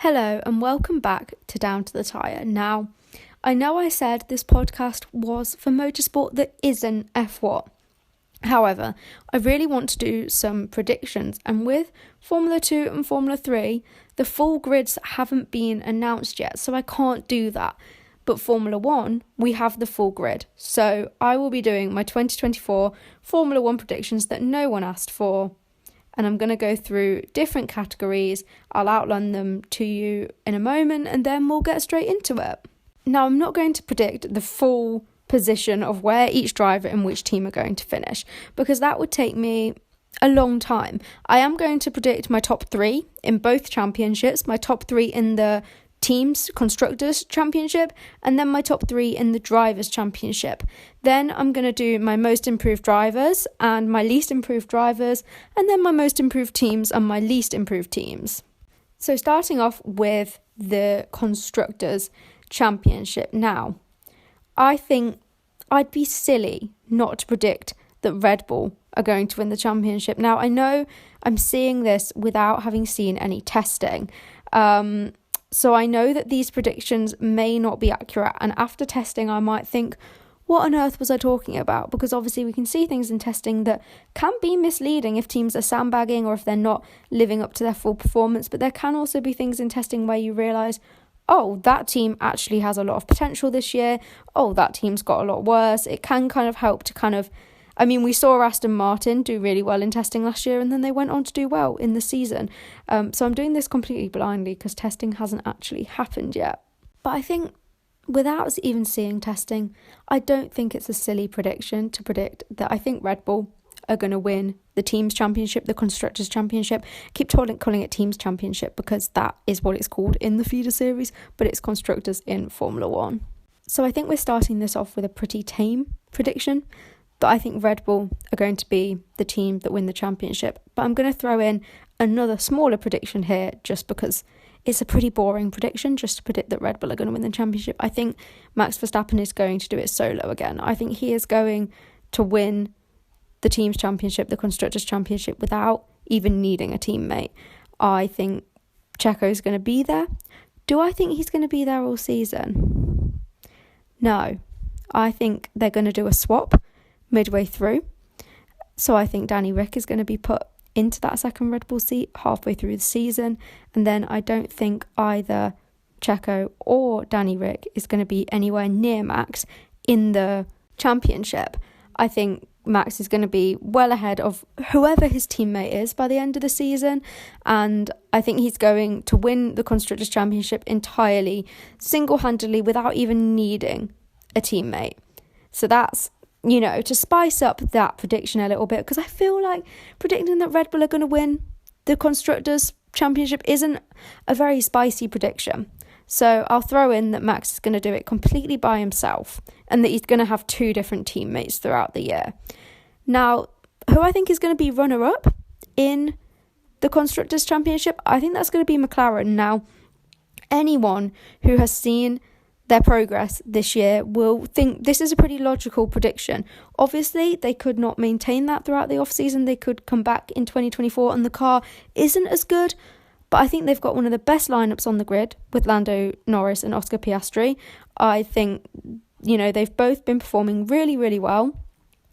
Hello and welcome back to Down to the Tyre. Now, I know I said this podcast was for motorsport that isn't F1. However, I really want to do some predictions, and with Formula 2 and Formula 3, the full grids haven't been announced yet, so I can't do that. But Formula 1, we have the full grid. So I will be doing my 2024 Formula 1 predictions that no one asked for. And I'm going to go through different categories. I'll outline them to you in a moment and then we'll get straight into it. Now, I'm not going to predict the full position of where each driver and which team are going to finish because that would take me a long time. I am going to predict my top three in both championships, my top three in the teams constructors championship, and then my top three in the drivers championship. Then I'm going to do my most improved drivers and my least improved drivers, and then my most improved teams and my least improved teams. So starting off with the constructors championship. Now, I think I'd be silly not to predict that Red Bull are going to win the championship. Now, I know I'm seeing this without having seen any testing. So I know that these predictions may not be accurate, and after testing I might think, what on earth was I talking about? Because obviously we can see things in testing that can be misleading if teams are sandbagging or if they're not living up to their full performance, but there can also be things in testing where you realise, oh, that team actually has a lot of potential this year, oh, that team's got a lot worse. It can kind of help to we saw Aston Martin do really well in testing last year and then they went on to do well in the season. So I'm doing this completely blindly because testing hasn't actually happened yet. But I think without even seeing testing, I don't think it's a silly prediction to predict that I think Red Bull are going to win the teams championship, the constructors championship. Keep calling it teams championship because that is what it's called in the feeder series, but it's constructors in Formula 1. So I think we're starting this off with a pretty tame prediction. But I think Red Bull are going to be the team that win the championship. But I'm going to throw in another smaller prediction here just because it's a pretty boring prediction just to predict that Red Bull are going to win the championship. I think Max Verstappen is going to do it solo again. I think he is going to win the team's championship, the constructors championship, without even needing a teammate. I think Checo is going to be there. Do I think he's going to be there all season? No. I think they're going to do a swap midway through. So I think Danny Rick is going to be put into that second Red Bull seat halfway through the season. And then I don't think either Checo or Danny Rick is going to be anywhere near Max in the championship. I think Max is going to be well ahead of whoever his teammate is by the end of the season. And I think he's going to win the Constructors' Championship entirely, single-handedly, without even needing a teammate. So that's, to spice up that prediction a little bit, because I feel like predicting that Red Bull are going to win the Constructors' Championship isn't a very spicy prediction. So I'll throw in that Max is going to do it completely by himself and that he's going to have two different teammates throughout the year. Now, who I think is going to be runner-up in the Constructors' Championship, I think that's going to be McLaren. Now, anyone who has seen their progress this year will think this is a pretty logical prediction. Obviously, they could not maintain that throughout the off-season. They could come back in 2024 and the car isn't as good, but I think they've got one of the best lineups on the grid with Lando Norris and Oscar Piastri. I think, they've both been performing really, really well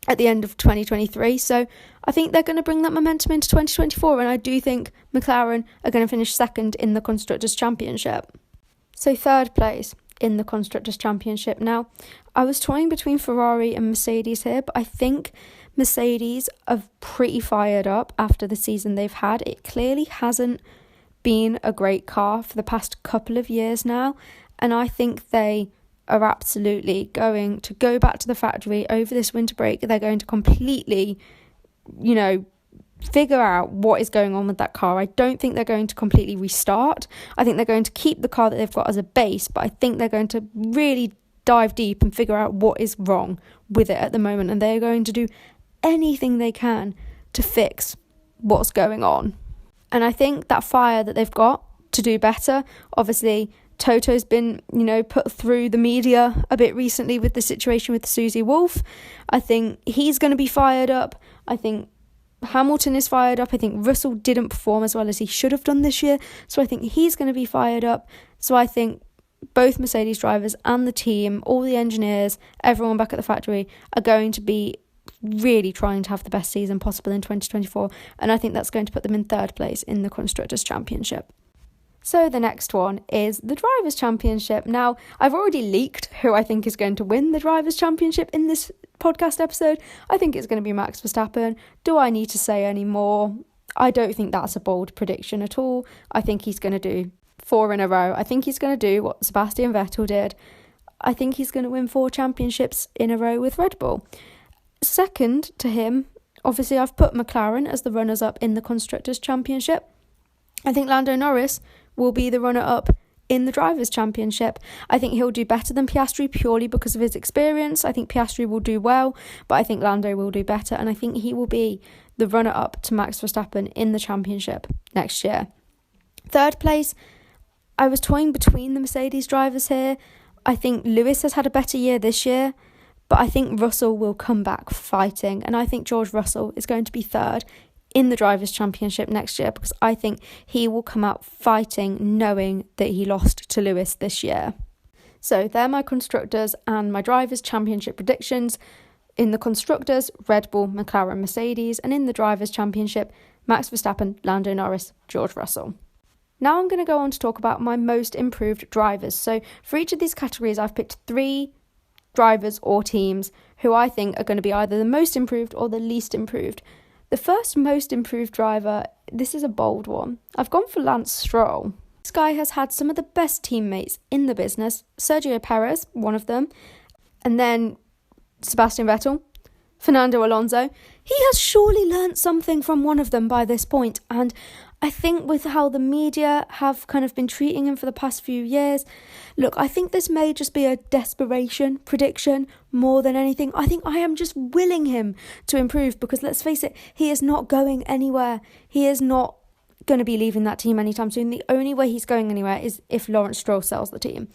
at the end of 2023. So I think they're going to bring that momentum into 2024. And I do think McLaren are going to finish second in the Constructors' Championship. So third place in the Constructors' Championship. Now, I was toying between Ferrari and Mercedes here, but I think Mercedes are pretty fired up after the season they've had. It clearly hasn't been a great car for the past couple of years now, and I think they are absolutely going to go back to the factory over this winter break. They're going to completely, figure out what is going on with that car. I don't think they're going to completely restart. I think they're going to keep the car that they've got as a base, but I think they're going to really dive deep and figure out what is wrong with it at the moment, and they're going to do anything they can to fix what's going on. And I think that fire that they've got to do better, obviously Toto's been, put through the media a bit recently with the situation with Susie Wolff. I think he's going to be fired up. I think Hamilton is fired up. I think Russell didn't perform as well as he should have done this year, so I think he's going to be fired up. So I think both Mercedes drivers and the team, all the engineers, everyone back at the factory are going to be really trying to have the best season possible in 2024, and I think that's going to put them in third place in the Constructors' Championship. So the next one is the Drivers' Championship. Now, I've already leaked who I think is going to win the Drivers' Championship in this podcast episode. I think it's going to be Max Verstappen. Do I need to say any more? I don't think that's a bold prediction at all. I think he's going to do 4 in a row. I think he's going to do what Sebastian Vettel did. I think he's going to win 4 championships in a row with Red Bull. Second to him, obviously I've put McLaren as the runners-up in the Constructors' Championship. I think Lando Norris will be the runner-up in the Drivers' Championship. I think he'll do better than Piastri purely because of his experience. I think Piastri will do well, but I think Lando will do better, and I think he will be the runner-up to Max Verstappen in the championship next year. Third place, I was toying between the Mercedes drivers here. I think Lewis has had a better year this year, but I think Russell will come back fighting, and I think George Russell is going to be third in the Drivers' Championship next year because I think he will come out fighting knowing that he lost to Lewis this year. So they're my Constructors and my Drivers' Championship predictions. In the Constructors, Red Bull, McLaren, Mercedes, and in the Drivers' Championship, Max Verstappen, Lando Norris, George Russell. Now I'm going to go on to talk about my most improved drivers. So for each of these categories, I've picked 3 drivers or teams who I think are going to be either the most improved or the least improved. The first most improved driver, this is a bold one. I've gone for Lance Stroll. This guy has had some of the best teammates in the business. Sergio Perez, one of them, and then Sebastian Vettel, Fernando Alonso. He has surely learnt something from one of them by this point, and I think with how the media have kind of been treating him for the past few years, look, I think this may just be a desperation prediction more than anything. I think I am just willing him to improve because let's face it, he is not going anywhere. He is not going to be leaving that team anytime soon. The only way he's going anywhere is if Lawrence Stroll sells the team.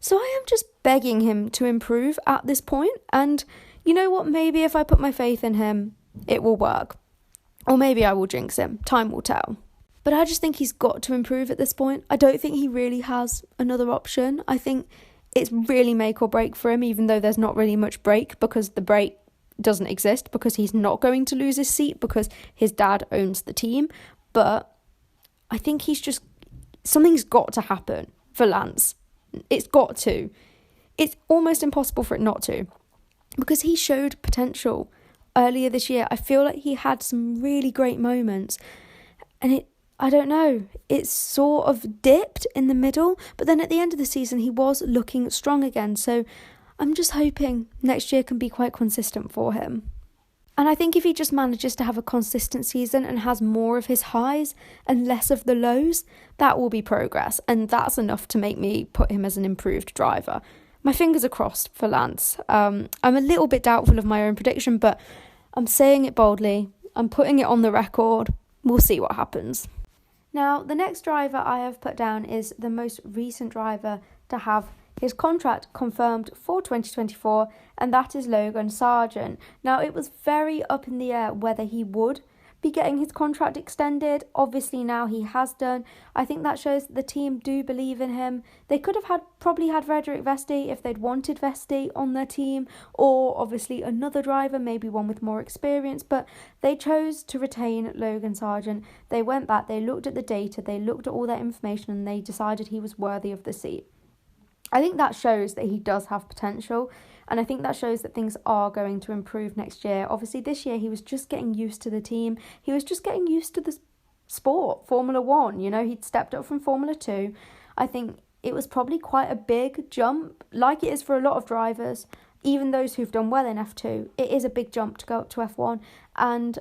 So I am just begging him to improve at this point, and you know what, maybe if I put my faith in him, it will work. Or maybe I will jinx him. Time will tell. But I just think he's got to improve at this point. I don't think he really has another option. I think it's really make or break for him, even though there's not really much break because the break doesn't exist, because he's not going to lose his seat because his dad owns the team. But I think something's got to happen for Lance. It's got to. It's almost impossible for it not to, because he showed potential earlier this year. I feel like he had some really great moments, and I don't know, it sort of dipped in the middle, but then at the end of the season he was looking strong again, so I'm just hoping next year can be quite consistent for him. And I think if he just manages to have a consistent season and has more of his highs and less of the lows, that will be progress, and that's enough to make me put him as an improved driver. My fingers are crossed for Lance. I'm a little bit doubtful of my own prediction, but I'm saying it boldly, I'm putting it on the record, we'll see what happens. Now, the next driver I have put down is the most recent driver to have his contract confirmed for 2024, and that is Logan Sargeant. Now, it was very up in the air whether he would be getting his contract extended. Obviously, now he has done. I think that shows that the team do believe in him. They could have probably had Frederic Vesti if they'd wanted Vesti on their team, or obviously another driver, maybe one with more experience, but they chose to retain Logan Sargeant. They went back, they looked at the data, they looked at all that information, and they decided he was worthy of the seat. I think that shows that he does have potential, and I think that shows that things are going to improve next year. Obviously, this year he was just getting used to the team. He was just getting used to the sport, Formula 1. You know, he'd stepped up from Formula 2. I think it was probably quite a big jump, like it is for a lot of drivers, even those who've done well in F2. It is a big jump to go up to F1. And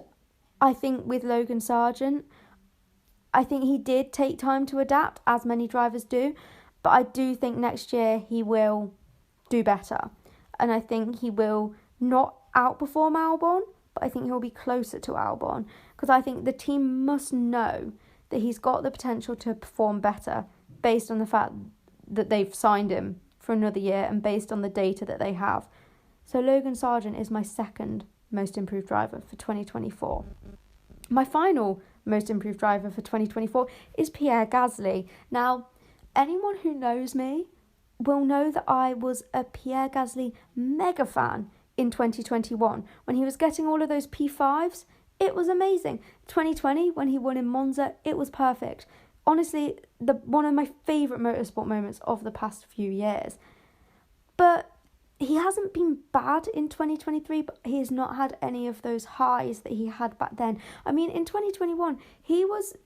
I think with Logan Sargeant, I think he did take time to adapt, as many drivers do. But I do think next year he will do better. And I think he will not outperform Albon, but I think he'll be closer to Albon. Because I think the team must know that he's got the potential to perform better based on the fact that they've signed him for another year and based on the data that they have. So Logan Sargeant is my second most improved driver for 2024. My final most improved driver for 2024 is Pierre Gasly. Now, anyone who knows me will know that I was a Pierre Gasly mega fan in 2021. When he was getting all of those P5s, it was amazing. 2020, when he won in Monza, it was perfect. Honestly, one of my favourite motorsport moments of the past few years. But he hasn't been bad in 2023, but he has not had any of those highs that he had back then. I mean, in 2021, he was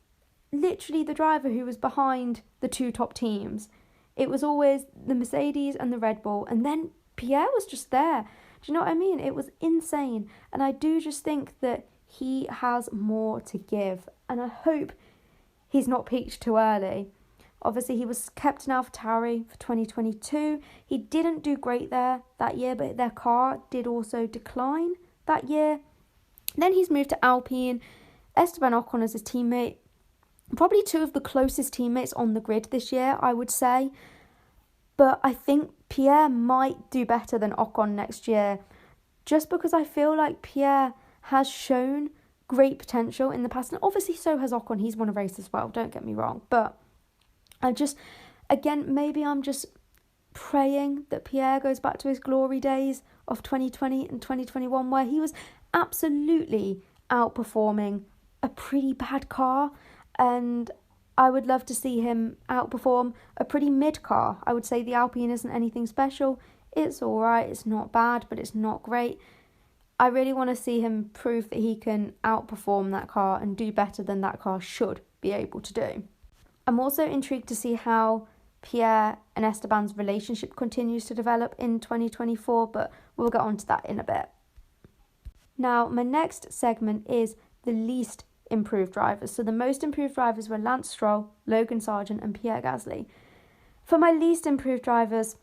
literally the driver who was behind the two top teams. It was always the Mercedes and the Red Bull, and then Pierre was just there. Do you know what I mean? It was insane. And I do just think that he has more to give, and I hope he's not peaked too early. Obviously, he was kept in AlphaTauri for 2022. He didn't do great there that year, but their car did also decline that year. Then he's moved to Alpine. Esteban Ocon as his teammate. Probably two of the closest teammates on the grid this year, I would say. But I think Pierre might do better than Ocon next year, just because I feel like Pierre has shown great potential in the past. And obviously so has Ocon. He's won a race as well, don't get me wrong. But maybe I'm just praying that Pierre goes back to his glory days of 2020 and 2021, where he was absolutely outperforming a pretty bad car. And I would love to see him outperform a pretty mid car. I would say the Alpine isn't anything special. It's all right. It's not bad, but it's not great. I really want to see him prove that he can outperform that car and do better than that car should be able to do. I'm also intrigued to see how Pierre and Esteban's relationship continues to develop in 2024, but we'll get on to that in a bit. Now, my next segment is the least improved drivers. So the most improved drivers were Lance Stroll, Logan Sargent and Pierre Gasly. For my least improved drivers,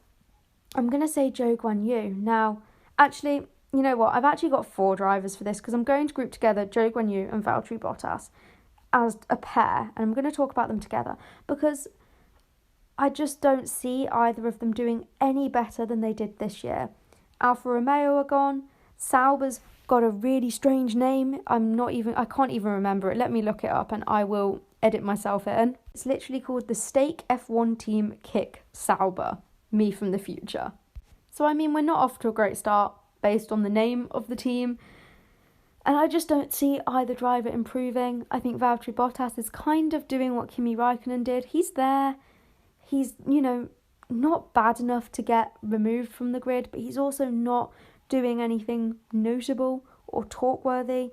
I'm going to say Zhou Guanyu. Now, actually, you know what? I've actually got 4 drivers for this because I'm going to group together Zhou Guanyu and Valtteri Bottas as a pair, and I'm going to talk about them together because I just don't see either of them doing any better than they did this year. Alfa Romeo are gone. Sauber's got a really strange name. I can't even remember it. Let me look it up and I will edit myself in. It's literally called the Stake F1 Team Kick Sauber, me from the future. So I mean, we're not off to a great start based on the name of the team. And I just don't see either driver improving. I think Valtteri Bottas is kind of doing what Kimi Raikkonen did. He's there. He's, not bad enough to get removed from the grid, but he's also not doing anything notable or talk-worthy.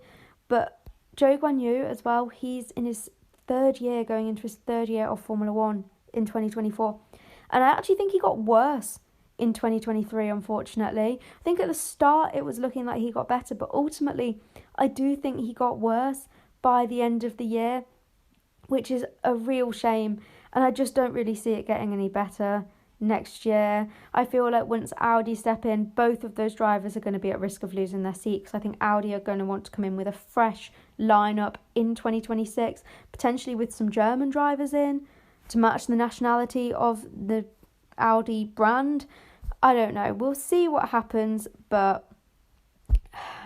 But Zhou Guanyu as well, he's in his going into his third year of Formula 1 in 2024. And I actually think he got worse in 2023, unfortunately. I think at the start it was looking like he got better, but ultimately I do think he got worse by the end of the year, which is a real shame. And I just don't really see it getting any better next year. I feel like once Audi step in, both of those drivers are going to be at risk of losing their seat, because I think Audi are going to want to come in with a fresh lineup in 2026, potentially with some German drivers in to match the nationality of the Audi brand. I don't know. We'll see what happens, but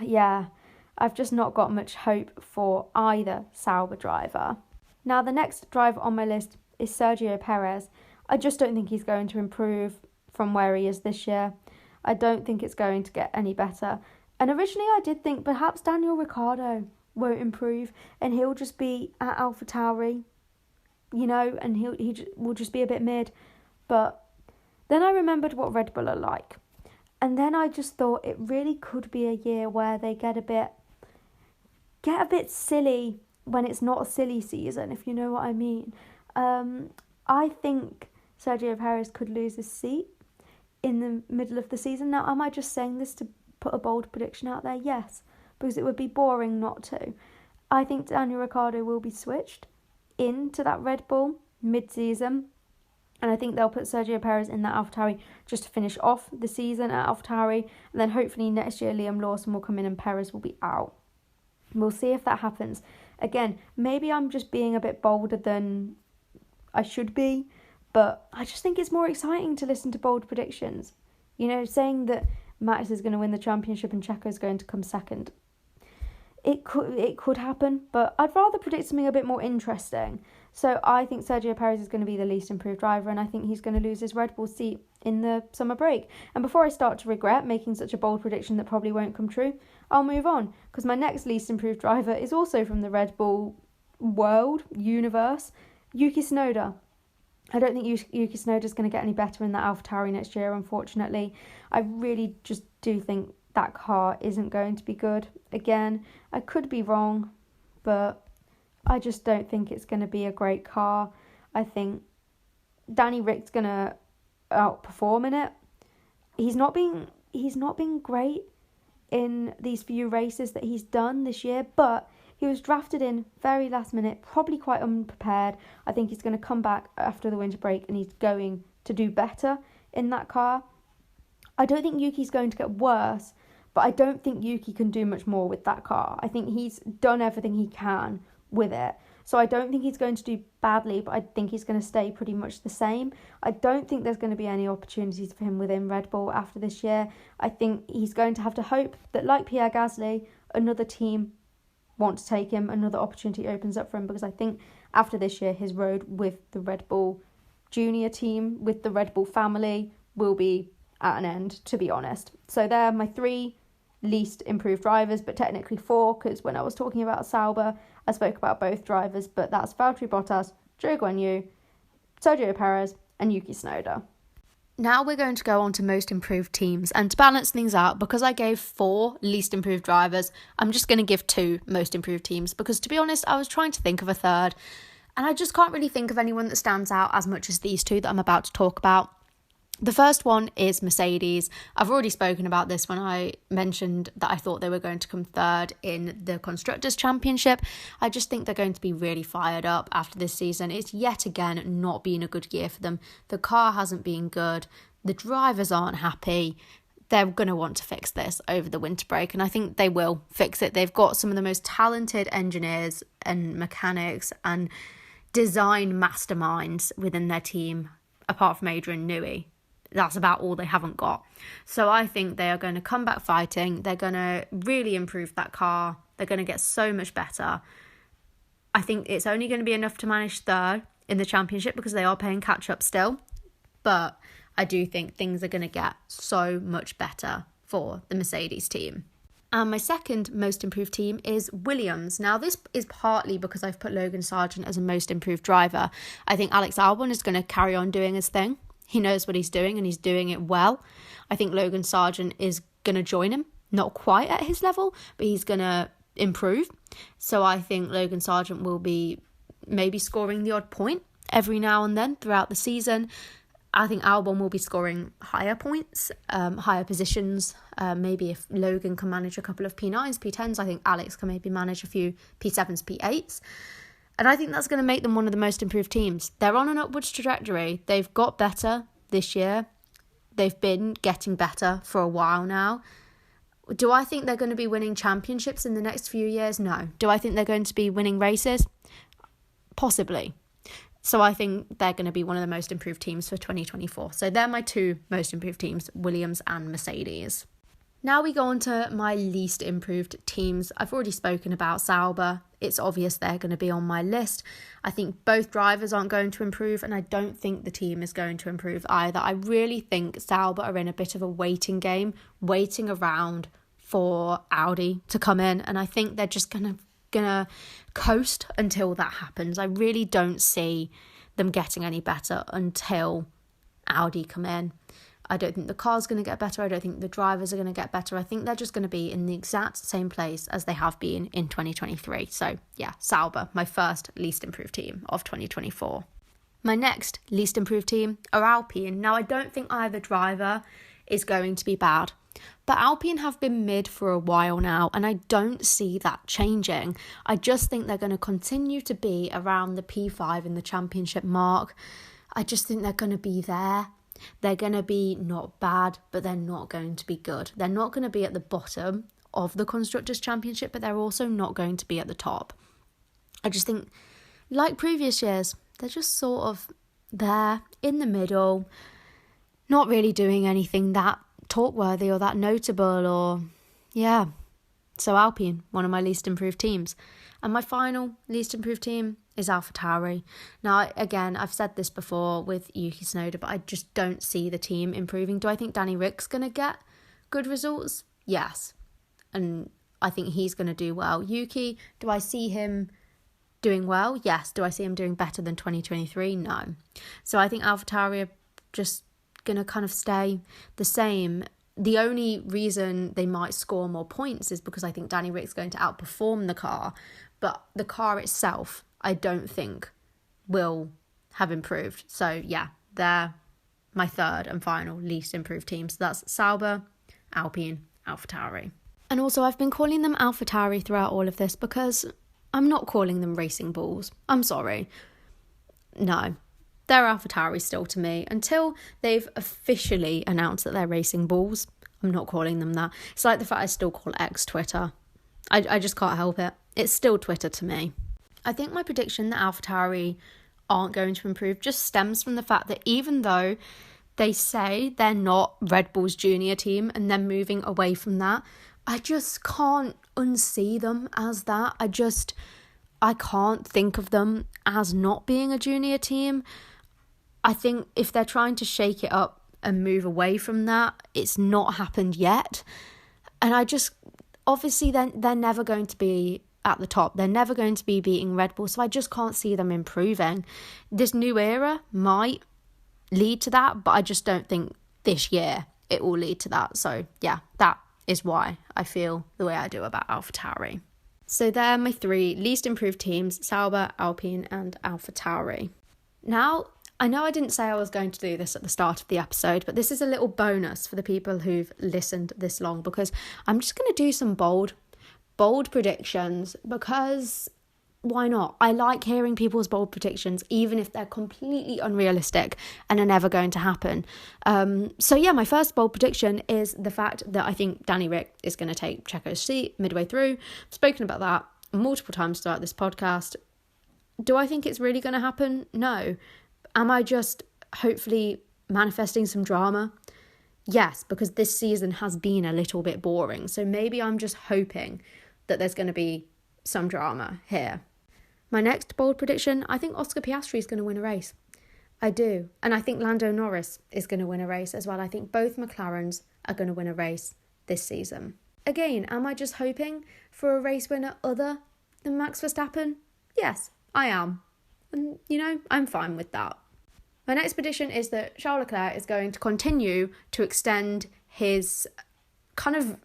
yeah, I've just not got much hope for either Sauber driver. Now, the next driver on my list is Sergio Perez. I just don't think he's going to improve from where he is this year. I don't think it's going to get any better. And originally I did think perhaps Daniel Ricciardo won't improve and he'll just be at AlphaTauri, and he will just be a bit mid. But then I remembered what Red Bull are like. And then I just thought it really could be a year where they get a bit silly when it's not a silly season, if you know what I mean. I think Sergio Perez could lose his seat in the middle of the season. Now, am I just saying this to put a bold prediction out there? Yes, because it would be boring not to. I think Daniel Ricciardo will be switched into that Red Bull mid-season, and I think they'll put Sergio Perez in that AlphaTauri just to finish off the season at AlphaTauri, and then hopefully next year Liam Lawson will come in and Perez will be out. We'll see if that happens. Again, maybe I'm just being a bit bolder than I should be, but I just think it's more exciting to listen to bold predictions. Saying that Max is going to win the championship and Checo is going to come second. it could happen, but I'd rather predict something a bit more interesting. So I think Sergio Perez is going to be the least improved driver, and I think he's going to lose his Red Bull seat in the summer break. And before I start to regret making such a bold prediction that probably won't come true, I'll move on, because my next least improved driver is also from the Red Bull universe, Yuki Tsunoda. I don't think Yuki Tsunoda is going to get any better in that AlphaTauri next year, unfortunately. I really just do think that car isn't going to be good. Again, I could be wrong, but I just don't think it's going to be a great car. I think Danny Rick's going to outperform in it. He's not been great in these few races that he's done this year, but he was drafted in very last minute, probably quite unprepared. I think he's going to come back after the winter break and he's going to do better in that car. I don't think Yuki's going to get worse, but I don't think Yuki can do much more with that car. I think he's done everything he can with it. So I don't think he's going to do badly, but I think he's going to stay pretty much the same. I don't think there's going to be any opportunities for him within Red Bull after this year. I think he's going to have to hope that, like Pierre Gasly, another team want to take him, another opportunity opens up for him, because I think after this year his road with the Red Bull junior team, with the Red Bull family, will be at an end, to be honest. So they're my 3 least improved drivers, but technically 4, because when I was talking about Sauber I spoke about both drivers, but that's Valtteri Bottas, Zhou Guanyu, Sergio Perez and Yuki Tsunoda. Now we're going to go on to most improved teams, and to balance things out, because I gave 4 least improved drivers, I'm just going to give 2 most improved teams, because to be honest I was trying to think of a third and I just can't really think of anyone that stands out as much as these 2 that I'm about to talk about. The first one is Mercedes. I've already spoken about this when I mentioned that I thought they were going to come third in the Constructors' Championship. I just think they're going to be really fired up after this season. It's yet again not been a good year for them. The car hasn't been good. The drivers aren't happy. They're going to want to fix this over the winter break, and I think they will fix it. They've got some of the most talented engineers and mechanics and design masterminds within their team, apart from Adrian Newey. That's about all they haven't got. So I think they are going to come back fighting. They're going to really improve that car. They're going to get so much better. I think it's only going to be enough to manage third in the championship, because they are playing catch up still. But I do think things are going to get so much better for the Mercedes team. And my second most improved team is Williams. Now, this is partly because I've put Logan Sargeant as a most improved driver. I think Alex Albon is going to carry on doing his thing. He knows what he's doing and he's doing it well. I think Logan Sargeant is going to join him. Not quite at his level, but he's going to improve. So I think Logan Sargeant will be maybe scoring the odd point every now and then throughout the season. I think Albon will be scoring higher points, higher positions. Maybe if Logan can manage a couple of P9s, P10s, I think Alex can maybe manage a few P7s, P8s. And I think that's going to make them one of the most improved teams. They're on an upwards trajectory. They've got better this year. They've been getting better for a while now. Do I think they're going to be winning championships in the next few years? No. Do I think they're going to be winning races? Possibly. So I think they're going to be one of the most improved teams for 2024. So they're my 2 most improved teams, Williams and Mercedes. Now we go on to my least improved teams. I've already spoken about Sauber. It's obvious they're going to be on my list. I think both drivers aren't going to improve, and I don't think the team is going to improve either. I really think Sauber are in a bit of a waiting game, waiting around for Audi to come in, and I think they're just gonna coast until that happens. I really don't see them getting any better until Audi come in. I don't think the car's going to get better. I don't think the drivers are going to get better. I think they're just going to be in the exact same place as they have been in 2023. So yeah, Sauber, my first least improved team of 2024. My next least improved team are Alpine. Now, I don't think either driver is going to be bad, but Alpine have been mid for a while now, and I don't see that changing. I just think they're going to continue to be around the P5 in the championship mark. I just think they're going to be there. They're going to be not bad, but they're not going to be good. They're not going to be at the bottom of the Constructors' Championship, but they're also not going to be at the top. I just think, like previous years, they're just sort of there in the middle, not really doing anything that talk-worthy or that notable, or, yeah. So Alpine, one of my least improved teams. And my final least improved team is AlphaTauri. Now, again, I've said this before with Yuki Tsunoda, but I just don't see the team improving. Do I think Danny Rick's going to get good results? Yes. And I think he's going to do well. Yuki, do I see him doing well? Yes. Do I see him doing better than 2023? No. So I think AlphaTauri are just going to kind of stay the same. The only reason they might score more points is because I think Danny Rick's going to outperform the car, but the car itself, I don't think will have improved. So yeah, they're my third and final least improved team. So that's Sauber, Alpine, AlphaTauri. And also I've been calling them AlphaTauri throughout all of this because I'm not calling them racing bulls. I'm sorry. No, they're AlphaTauri still to me. Until they've officially announced that they're racing bulls, I'm not calling them that. It's like the fact I still call X Twitter. I just can't help it. It's still Twitter to me. I think my prediction that AlphaTauri aren't going to improve just stems from the fact that even though they say they're not Red Bull's junior team and they're moving away from that, I just can't unsee them as that. I can't think of them as not being a junior team. I think if they're trying to shake it up and move away from that, it's not happened yet. And obviously they're never going to be at the top. They're never going to be beating Red Bull. So I just can't see them improving. This new era might lead to that, but I just don't think this year it will lead to that. So yeah, that is why I feel the way I do about AlphaTauri. So they're my three least improved teams, Sauber, Alpine and AlphaTauri. Now, I know I didn't say I was going to do this at the start of the episode, but this is a little bonus for the people who've listened this long because I'm just going to do some bold predictions because why not? I like hearing people's bold predictions, even if they're completely unrealistic and are never going to happen. So yeah, my first bold prediction is the fact that I think Danny Rick is going to take Checo's seat midway through. I've spoken about that multiple times throughout this podcast. Do I think it's really going to happen? No. Am I just hopefully manifesting some drama? Yes, because this season has been a little bit boring. So maybe I'm just hoping that there's going to be some drama here. My next bold prediction, I think Oscar Piastri is going to win a race. I do. And I think Lando Norris is going to win a race as well. I think both McLarens are going to win a race this season. Again, am I just hoping for a race winner other than Max Verstappen? Yes, I am. And, I'm fine with that. My next prediction is that Charles Leclerc is going to continue to extend his kind of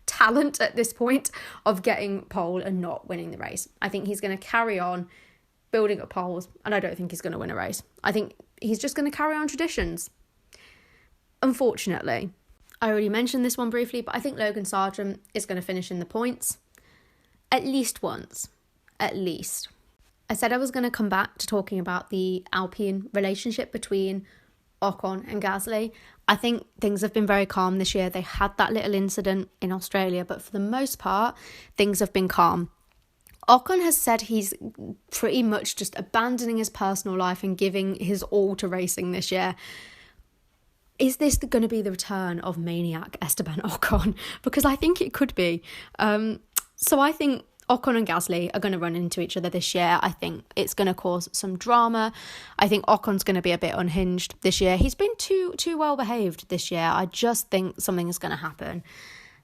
talent at this point of getting pole and not winning the race. I think he's going to carry on building up poles, and I don't think he's going to win a race. I think he's just going to carry on traditions. Unfortunately, I already mentioned this one briefly, but I think Logan Sargent is going to finish in the points at least once. At least. I said I was going to come back to talking about the Alpine relationship between Ocon and Gasly. I think things have been very calm this year. They had that little incident in Australia, but for the most part, things have been calm. Ocon has said he's pretty much just abandoning his personal life and giving his all to racing this year. Is this going to be the return of maniac Esteban Ocon? Because I think it could be. So I think Ocon and Gasly are going to run into each other this year. I think it's going to cause some drama. I think Ocon's going to be a bit unhinged this year. He's been too well behaved this year. I just think something is going to happen.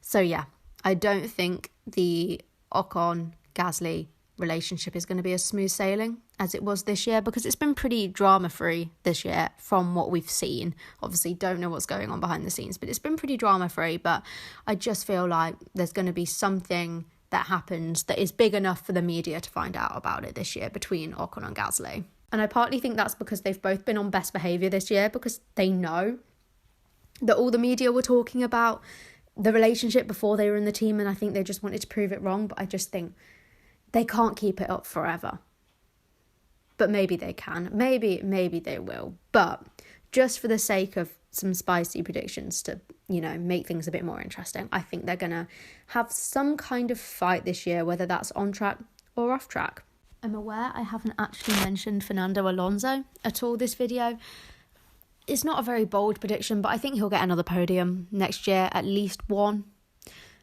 So yeah, I don't think the Ocon-Gasly relationship is going to be as smooth sailing as it was this year because it's been pretty drama-free this year from what we've seen. Obviously, don't know what's going on behind the scenes, but it's been pretty drama-free. But I just feel like there's going to be something that happens that is big enough for the media to find out about it this year between Ocon and Gasly. And I partly think that's because they've both been on best behaviour this year because they know that all the media were talking about the relationship before they were in the team, and I think they just wanted to prove it wrong, but I just think they can't keep it up forever. But maybe they can. Maybe they will. But just for the sake of some spicy predictions to, make things a bit more interesting, I think they're going to have some kind of fight this year, whether that's on track or off track. I'm aware I haven't actually mentioned Fernando Alonso at all this video. It's not a very bold prediction, but I think he'll get another podium next year, at least one.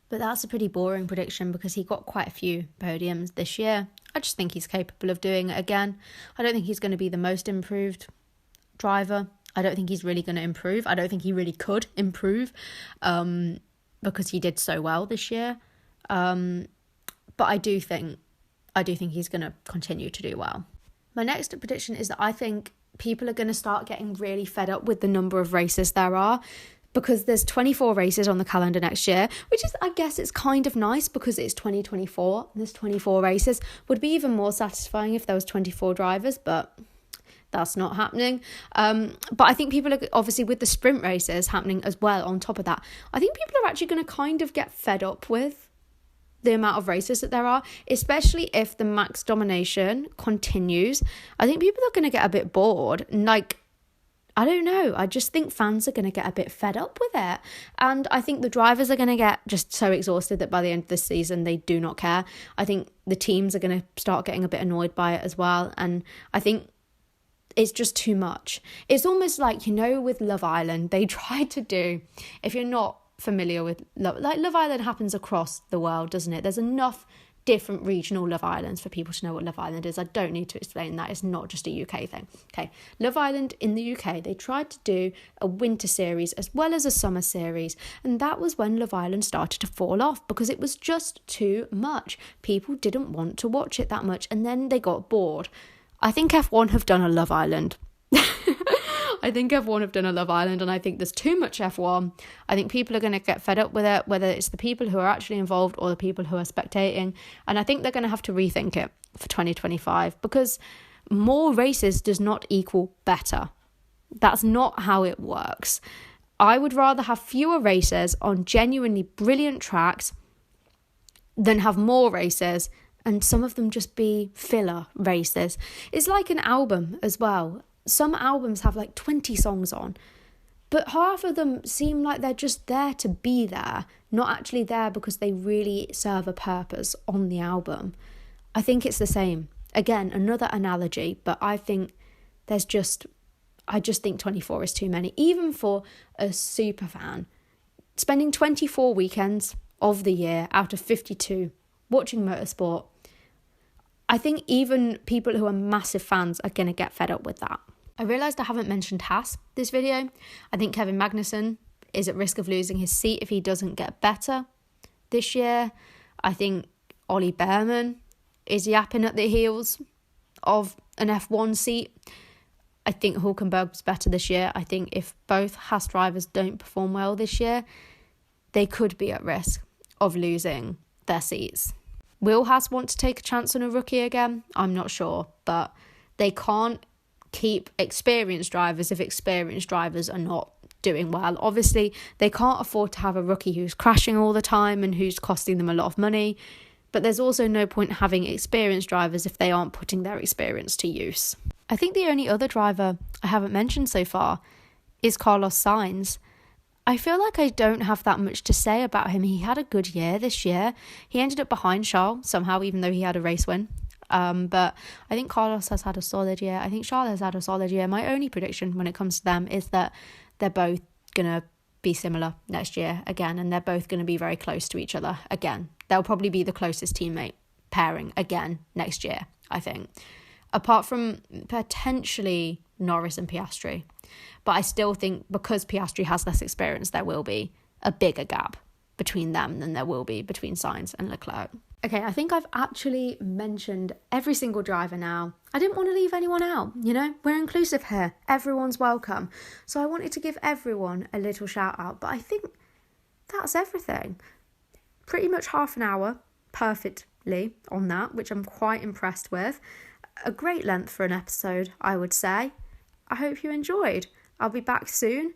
But that's a pretty boring prediction because he got quite a few podiums this year. I just think he's capable of doing it again. I don't think he's going to be the most improved driver. I don't think he's really going to improve. I don't think he really could improve because he did so well this year. But I do think he's going to continue to do well. My next prediction is that I think people are going to start getting really fed up with the number of races there are, because there's 24 races on the calendar next year, which is, I guess it's kind of nice because it's 2024 and there's 24 races. Would be even more satisfying if there was 24 drivers, but that's not happening. But I think people are, obviously with the sprint races happening as well on top of that, I think people are actually going to kind of get fed up with the amount of races that there are, especially if the max domination continues. I think people are going to get a bit bored. I don't know. I just think fans are going to get a bit fed up with it. And I think the drivers are going to get just so exhausted that by the end of the season, they do not care. I think the teams are going to start getting a bit annoyed by it as well. And I think it's just too much. It's almost like, with Love Island, they tried to do, if you're not familiar with Love Island happens across the world, doesn't it? There's enough different regional Love Islands for people to know what Love Island is. I don't need to explain that. It's not just a UK thing. Okay, Love Island in the UK, they tried to do a winter series as well as a summer series, and that was when Love Island started to fall off because it was just too much. People didn't want to watch it that much, and then they got bored. I think F1 have done a Love Island. I think F1 have done a Love Island, and I think there's too much F1. I think people are going to get fed up with it, whether it's the people who are actually involved or the people who are spectating. And I think they're going to have to rethink it for 2025 because more races does not equal better. That's not how it works. I would rather have fewer races on genuinely brilliant tracks than have more races and some of them just be filler races. It's like an album as well. Some albums have 20 songs on, but half of them seem like they're just there to be there, not actually there because they really serve a purpose on the album. I think it's the same. Again, another analogy, but I just think 24 is too many. Even for a super fan, spending 24 weekends of the year out of 52 watching motorsport, I think even people who are massive fans are going to get fed up with that. I realised I haven't mentioned Haas this video. I think Kevin Magnussen is at risk of losing his seat if he doesn't get better this year. I think Ollie Behrman is yapping at the heels of an F1 seat. I think Hulkenberg was better this year. I think if both Haas drivers don't perform well this year, they could be at risk of losing their seats. Will Haas want to take a chance on a rookie again? I'm not sure, but they can't keep experienced drivers if experienced drivers are not doing well. Obviously, they can't afford to have a rookie who's crashing all the time and who's costing them a lot of money, but there's also no point having experienced drivers if they aren't putting their experience to use. I think the only other driver I haven't mentioned so far is Carlos Sainz. I feel like I don't have that much to say about him. He had a good year this year. He ended up behind Charles somehow, even though he had a race win. But I think Carlos has had a solid year. I think Charles has had a solid year. My only prediction when it comes to them is that they're both going to be similar next year again, and they're both going to be very close to each other again. They'll probably be the closest teammate pairing again next year, I think. Apart from potentially Norris and Piastri. But I still think because Piastri has less experience, there will be a bigger gap between them than there will be between Sainz and Leclerc. Okay, I think I've actually mentioned every single driver now. I didn't want to leave anyone out, We're inclusive here. Everyone's welcome. So I wanted to give everyone a little shout out. But I think that's everything. Pretty much half an hour perfectly on that, which I'm quite impressed with. A great length for an episode, I would say. I hope you enjoyed. I'll be back soon.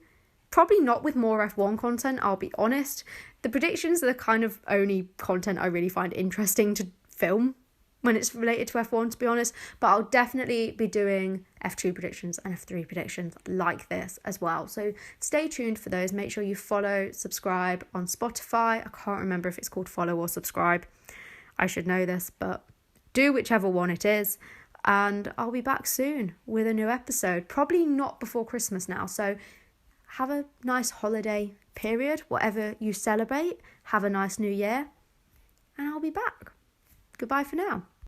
Probably not with more F1 content, I'll be honest. The predictions are the kind of only content I really find interesting to film when it's related to F1, to be honest. But I'll definitely be doing F2 predictions and F3 predictions like this as well. So stay tuned for those. Make sure you follow, subscribe on Spotify. I can't remember if it's called follow or subscribe. I should know this, but do whichever one it is. And I'll be back soon with a new episode. Probably not before Christmas now. So have a nice holiday period, whatever you celebrate. Have a nice new year, and I'll be back. Goodbye for now.